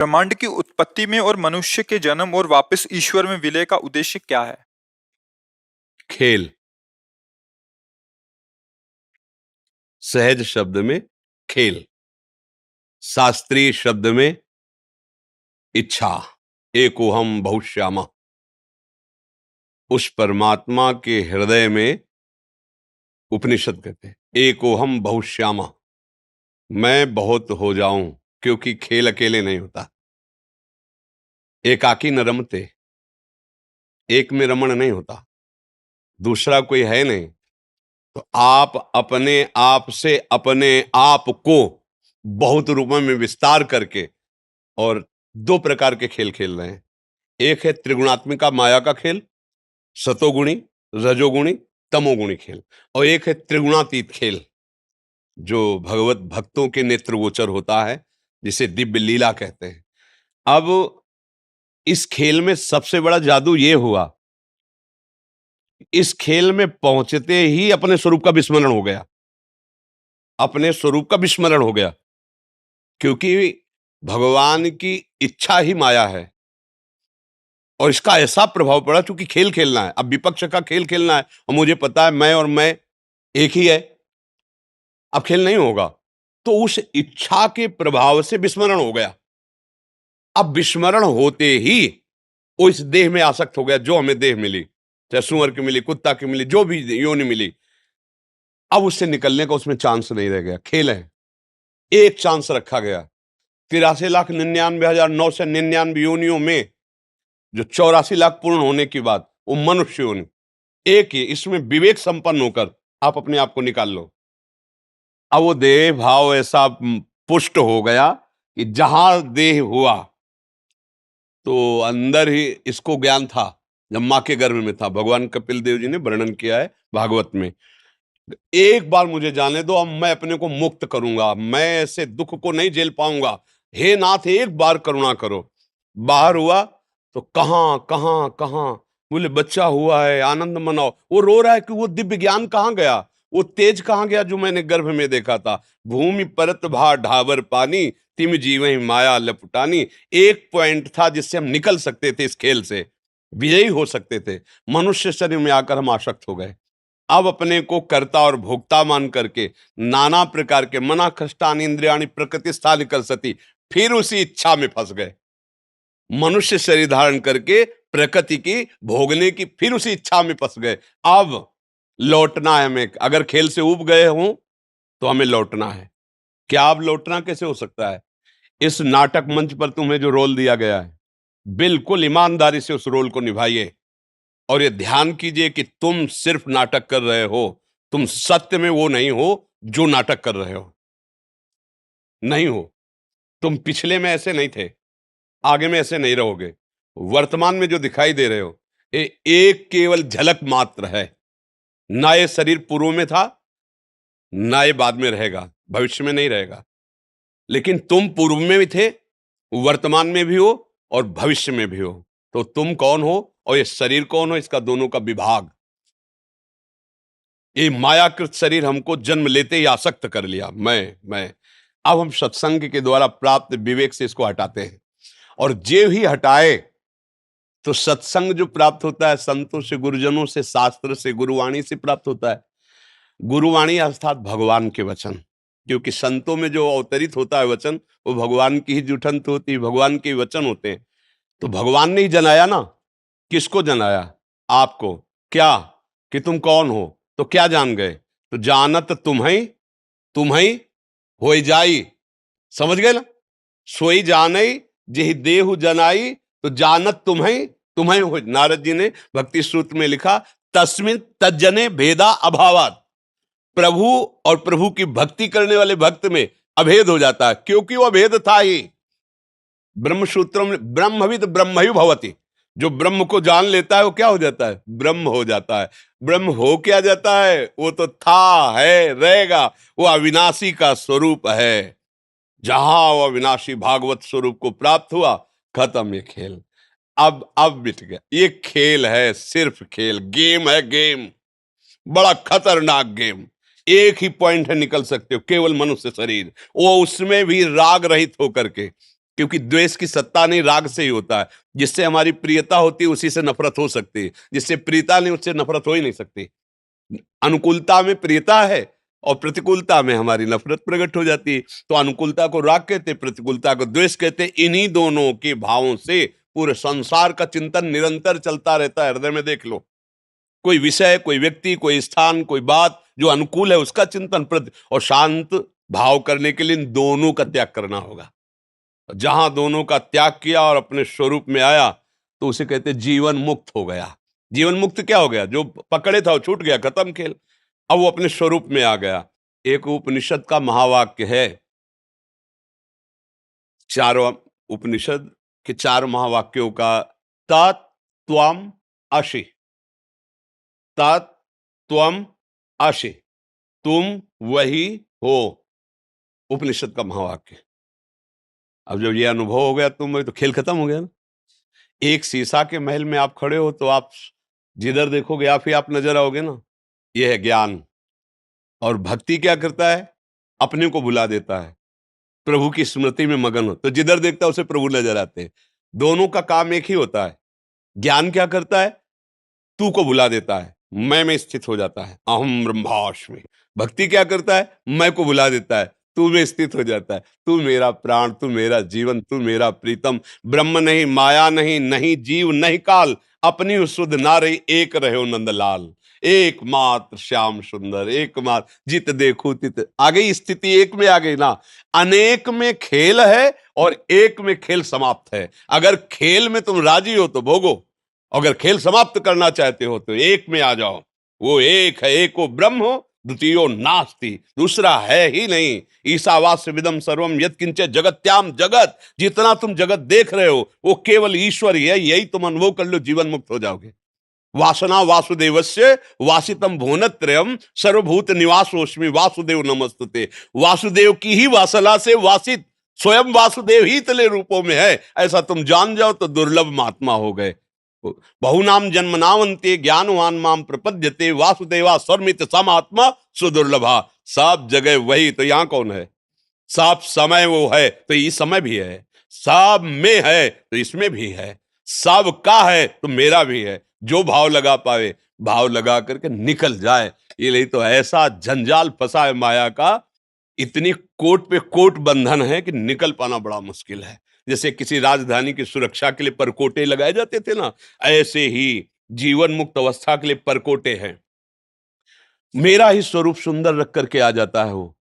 ब्रह्मांड की उत्पत्ति में और मनुष्य के जन्म और वापस ईश्वर में विलय का उद्देश्य क्या है? खेल। सहज शब्द में खेल, शास्त्रीय शब्द में इच्छा। एकोहम बहुश्यामा। उस परमात्मा के हृदय में उपनिषद कहते हैं एकोहम बहुश्यामा, मैं बहुत हो जाऊं, क्योंकि खेल अकेले नहीं होता। एकाकी न रमते, एक में रमण नहीं होता, दूसरा कोई है नहीं। तो आप अपने आप से अपने आप को बहुत रूपों में विस्तार करके और दो प्रकार के खेल खेल रहे हैं। एक है त्रिगुणात्मिका माया का खेल, सतोगुणी, रजोगुणी, तमोगुणी खेल, और एक है त्रिगुणातीत खेल जो भगवत भक्तों के नेत्र गोचर होता है, जिसे दिव्य लीला कहते हैं। अब इस खेल में सबसे बड़ा जादू ये हुआ, इस खेल में पहुंचते ही अपने स्वरूप का विस्मरण हो गया। अपने स्वरूप का विस्मरण हो गया, क्योंकि भगवान की इच्छा ही माया है। और इसका ऐसा प्रभाव पड़ा, क्योंकि खेल खेलना है, अब विपक्ष का खेल खेलना है, और मुझे पता है मैं और मैं एक ही है, अब खेल नहीं होगा। तो उस इच्छा के प्रभाव से विस्मरण हो गया। अब विस्मरण होते ही वो इस देह में आसक्त हो गया, जो हमें देह मिली, चाहे सुअर की मिली, कुत्ता की मिली, जो भी योनि मिली। अब उससे निकलने का उसमें चांस नहीं रह गया। खेल है, एक चांस रखा गया। 83,99,999 योनियों में जो 84 लाख पूर्ण होने के बाद वो मनुष्य योनि एक ही, इसमें विवेक संपन्न होकर आप अपने आप को निकाल लो। अब वो देह भाव ऐसा पुष्ट हो गया कि जहां देह हुआ तो अंदर ही इसको ज्ञान था। जब मां के गर्भ में था, भगवान कपिल देव जी ने वर्णन किया है भागवत में, एक बार मुझे जाने दो, अब मैं अपने को मुक्त करूंगा, मैं ऐसे दुख को नहीं झेल पाऊंगा, हे नाथ एक बार करुणा करो। बाहर हुआ तो कहां कहां कहां, बोले बच्चा हुआ है, आनंद मनाओ। वो रो रहा है कि वो दिव्य ज्ञान कहां गया, वो तेज कहां गया जो मैंने गर्भ में देखा था। भूमि परत भा ढाबर पानी, तिम जीवहि माया लपटानी। एक पॉइंट था जिससे हम निकल सकते थे, इस खेल से विजयी हो सकते थे। मनुष्य शरीर में आकर हम आसक्त हो गए। अब अपने को कर्ता और भोक्ता मान करके नाना प्रकार के मना कष्टानि इंद्रियाणि प्रकृति स्थान कर सती, फिर उसी इच्छा में फंस गए। मनुष्य शरीर धारण करके प्रकृति की भोगने की फिर उसी इच्छा में फंस गए। अब लौटना है हमें। अगर खेल से उब गए हों तो हमें लौटना है। क्या अब लौटना कैसे हो सकता है? इस नाटक मंच पर तुम्हें जो रोल दिया गया है, बिल्कुल ईमानदारी से उस रोल को निभाइए। और ये ध्यान कीजिए कि तुम सिर्फ नाटक कर रहे हो, तुम सत्य में वो नहीं हो जो नाटक कर रहे हो। नहीं हो। तुम पिछले में ऐसे नहीं थे, आगे में ऐसे नहीं रहोगे। वर्तमान में जो दिखाई दे रहे हो ये एक केवल झलक मात्र है। ना ये शरीर पूर्व में था, ना ये बाद में रहेगा, भविष्य में नहीं रहेगा। लेकिन तुम पूर्व में भी थे, वर्तमान में भी हो और भविष्य में भी हो। तो तुम कौन हो और ये शरीर कौन हो, इसका दोनों का विभाग। ये मायाकृत शरीर हमको जन्म लेते ही आसक्त कर लिया, मैं। अब हम सत्संग के द्वारा प्राप्त विवेक से इसको हटाते हैं, और जे ही हटाए तो सत्संग जो प्राप्त होता है संतों से, गुरुजनों से, शास्त्र से, गुरुवाणी से प्राप्त होता है। गुरुवाणी अर्थात भगवान के वचन, क्योंकि संतों में जो अवतरित होता है वचन, वो भगवान की ही जुठंत होती है, भगवान के वचन होते हैं। तो भगवान ने ही जनाया ना। किसको जनाया? आपको। क्या? कि तुम कौन हो। तो क्या जान गए? तो जानत तुम्हें होई जाई। समझ गए ना? सोई जानई जेहि देहु जनाई, तो जानत तुम्हें हो। नारद जी ने भक्ति सूत्र में लिखा, तस्मिन तज्जने भेदा अभावात। प्रभु और प्रभु की भक्ति करने वाले भक्त में अभेद हो जाता है, क्योंकि वो अभेद था ही। ब्रह्म सूत्रों में ब्रह्मविद ब्रह्मयु भवति, जो ब्रह्म को जान लेता है वो क्या हो जाता है? ब्रह्म हो जाता है। ब्रह्म हो क्या जाता है? वो तो था, है, रहेगा। वो अविनाशी का स्वरूप है। जहां वो अविनाशी भागवत स्वरूप को प्राप्त हुआ, खत्म ये खेल। अब मिट गया। ये खेल है, सिर्फ खेल, गेम है, गेम, बड़ा खतरनाक गेम। एक ही पॉइंट है, निकल सकते हो, केवल मनुष्य शरीर, वो उसमें भी राग रहित होकर के, क्योंकि द्वेष की सत्ता नहीं, राग से ही होता है। जिससे हमारी प्रियता होती है उसी से नफरत हो सकती है, जिससे प्रियता नहीं उससे नफरत हो ही नहीं सकती। अनुकूलता में प्रियता है और प्रतिकूलता में हमारी नफरत प्रकट हो जाती है। तो अनुकूलता को राग कहते, प्रतिकूलता को द्वेष कहते। इन्हीं दोनों के भावों से पूरे संसार का चिंतन निरंतर चलता रहता है। हृदय में देख लो, कोई विषय, कोई व्यक्ति, कोई स्थान, कोई बात जो अनुकूल है उसका चिंतन और शांत भाव करने के लिए इन दोनों का त्याग करना होगा। जहां दोनों का त्याग किया और अपने स्वरूप में आया तो उसे कहते जीवन मुक्त हो गया। जीवन मुक्त क्या हो गया? जो पकड़े था वो छूट गया, खत्म खेल। अब वो अपने स्वरूप में आ गया। एक उपनिषद का महावाक्य है, चारों उपनिषद के 4 महावाक्यों का, तत् त्वम असि, तत् त्वम असि, तुम वही हो। उपनिषद का महावाक्य। अब जब ये अनुभव हो गया तुम वही, तो खेल खत्म हो गया ना। एक शीशा के महल में आप खड़े हो तो आप जिधर देखोगे आप ही आप नजर आओगे ना। ये है ज्ञान। और भक्ति क्या करता है? अपने को भुला देता है, प्रभु की स्मृति में मगन हो तो जिधर देखता है उसे प्रभु नजर आते हैं। दोनों का काम एक ही होता है। ज्ञान क्या करता है? तू को भुला देता है, मैं में स्थित हो जाता है, अहम ब्रह्मास्मि। भक्ति क्या करता है? मैं को भुला देता है, तू में स्थित हो जाता है। तू मेरा प्राण, तू मेरा जीवन, तू मेरा प्रीतम। ब्रह्म नहीं, माया नहीं, नहीं जीव नहीं काल, अपनी सुध नारे एक रहो नंदलाल। एकमात्र श्याम सुंदर, एकमात्र जित देखो तित। आ गई स्थिति, एक में आ गई ना। अनेक में खेल है और एक में खेल समाप्त है। अगर खेल में तुम राजी हो तो भोगो, अगर खेल समाप्त करना चाहते हो तो एक में आ जाओ। वो एक है, एको ब्रह्म हो, द्वितीयो नास्ति, दूसरा है ही नहीं। ईशावास्य विदम सर्वम यत्किंच जगत्याम जगत। जितना तुम जगत देख रहे हो वो केवल ईश्वर ही है। यही तुम अनुभव कर लो, जीवन मुक्त हो जाओगे। वासना वासुदेवस्य वासितम भुवनत्रयम सर्वभूत निवासोस्मि वासुदेव नमस्तुते। वासुदेव की ही वासना से वासित स्वयं वासुदेव ही तले रूपों में है। ऐसा तुम जान जाओ तो दुर्लभ महात्मा हो गए। बहुनाम जन्मनावंते ज्ञानवान माम प्रपद्यते वासुदेवा सर्वमित समात्मा सुदुर्लभा। सब जगह वही, तो यहां कौन है? सब समय वो है तो ये समय भी है, सब में है तो इसमें भी है, सब का है तो मेरा भी है। जो भाव लगा पावे, भाव लगा करके निकल जाए। ये नहीं तो ऐसा जंजाल फंसा है माया का, इतनी कोट पे कोट बंधन है कि निकल पाना बड़ा मुश्किल है। जैसे किसी राजधानी की सुरक्षा के लिए परकोटे लगाए जाते थे ना, ऐसे ही जीवन मुक्त अवस्था के लिए परकोटे हैं। मेरा ही स्वरूप सुंदर रख करके आ जाता है वो,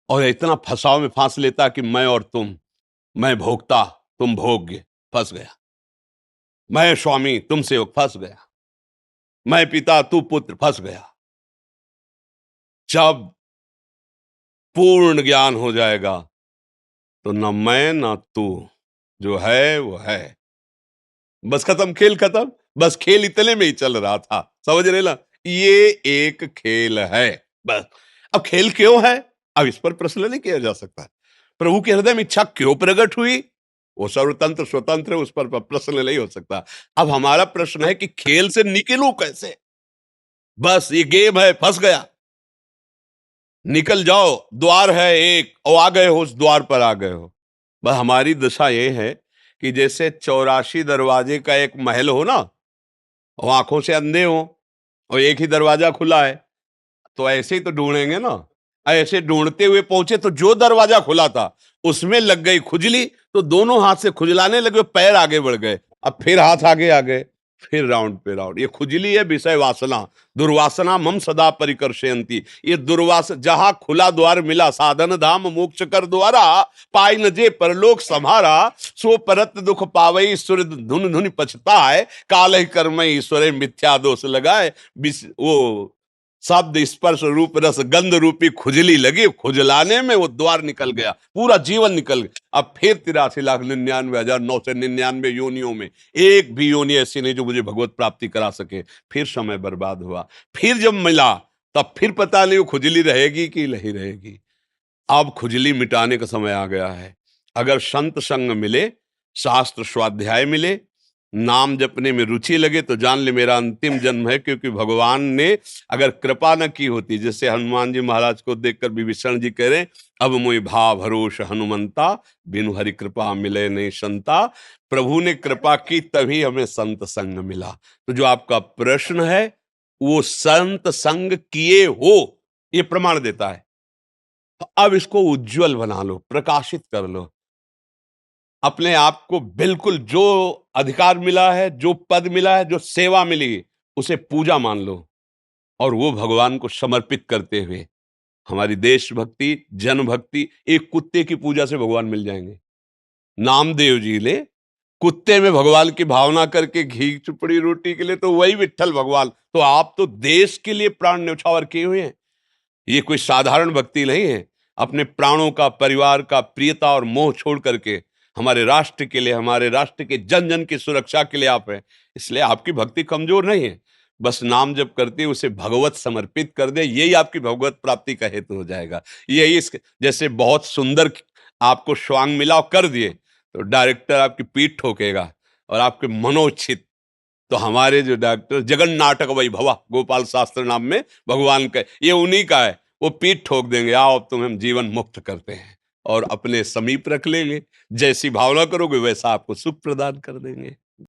और इतना फंसाव में फांस लेता कि मैं और तुम, मैं भोक्ता तुम भोग्य, फंस गया। मैं स्वामी तुम सेवक, फंस गया। मैं पिता तू पुत्र, फंस गया। जब पूर्ण ज्ञान हो जाएगा तो न मैं न तू, जो है वो है। बस खत्म, खेल खत्म। बस खेल इतने में ही चल रहा था, समझ रहे ना? ये एक खेल है बस। अब खेल क्यों है, अब इस पर प्रश्न नहीं किया जा सकता। प्रभु के हृदय में इच्छा क्यों प्रकट हुई, वो सर्वतंत्र स्वतंत्र है, उस पर प्रश्न नहीं हो सकता। अब हमारा प्रश्न है कि खेल से निकलूं कैसे। बस ये गेम है, फंस गया। निकल जाओ, द्वार है एक, और आ गए हो, उस द्वार पर आ गए हो। बस हमारी दशा ये है कि जैसे 84 दरवाजे का एक महल हो ना, और आंखों से अंधे हो और एक ही दरवाजा खुला है, तो ऐसे ही तो ढूंढेंगे ना। ऐसे ढूंढते हुए पहुंचे तो जो दरवाजा खुला था उसमें लग गई खुजली, तो दोनों हाथ से खुजलाने लगे, पैर आगे बढ़ गए। अब फिर हाथ आगे आ गए, फिर राउंड पे राउंड। ये खुजली है विषय वासना। दुर्वासना मम सदा परिकर्षयंती। ये दुर्वास, जहां खुला द्वार मिला, साधन धाम मोक्ष कर द्वारा, पाई न जे परलोक सम्हारा, सो परत दुख पावई ईश्वर धुन धुन पछताए, काल ही कर्म ईश्वर मिथ्या दोष लगाए। वो शब्द स्पर्श रूप रस गंध रूपी खुजली लगी, खुजलाने में वो द्वार निकल गया, पूरा जीवन निकल गया। अब फिर 83,99,999 योनियों में एक भी योनि ऐसी नहीं जो मुझे भगवत प्राप्ति करा सके। फिर समय बर्बाद हुआ। फिर जब मिला तब फिर पता नहीं वो खुजली रहेगी कि नहीं रहेगी। अब खुजली मिटाने का समय आ गया है। अगर संत संग मिले, शास्त्र स्वाध्याय मिले, नाम जपने में रुचि लगे तो जान ले मेरा अंतिम जन्म है, क्योंकि भगवान ने अगर कृपा न की होती, जैसे हनुमान जी महाराज को देखकर विभीषण जी कह रहे, अब मोहि भा भरोस हनुमंता, बिनु हरि कृपा मिले नहीं संता। प्रभु ने कृपा की तभी हमें संत संग मिला। तो जो आपका प्रश्न है वो संत संग किए हो, ये प्रमाण देता है। तो अब इसको उज्जवल बना लो, प्रकाशित कर लो, अपने आप को बिल्कुल जो अधिकार मिला है, जो पद मिला है, जो सेवा मिली, उसे पूजा मान लो और वो भगवान को समर्पित करते हुए हमारी देशभक्ति, जनभक्ति, एक कुत्ते की पूजा से भगवान मिल जाएंगे। नामदेव जी ने कुत्ते में भगवान की भावना करके घी चुपड़ी रोटी के लिए, तो वही विट्ठल भगवान। तो आप तो देश के लिए प्राण न्यौछावर किए हुए हैं। ये कोई साधारण भक्ति नहीं है। अपने प्राणों का, परिवार का, प्रियता और मोह छोड़ करके हमारे राष्ट्र के लिए, हमारे राष्ट्र के जन जन की सुरक्षा के लिए आप हैं। इसलिए आपकी भक्ति कमजोर नहीं है। बस नाम जप करते उसे भगवत समर्पित कर दे, यही आपकी भगवत प्राप्ति का हेतु हो जाएगा। यही इस जैसे बहुत सुंदर आपको स्वांग मिला और कर दिए तो डायरेक्टर आपकी पीठ ठोकेगा और आपके मनोचित। तो हमारे जो डॉक्टर जगन नाटक वैभवा गोपाल शास्त्र नाम में भगवान का, ये उन्हीं का है। वो पीठ ठोक देंगे, आओ अब तुम्हें हम जीवन मुक्त करते हैं और अपने समीप रख लेंगे। जैसी भावना करोगे वैसा आपको सुख प्रदान कर देंगे।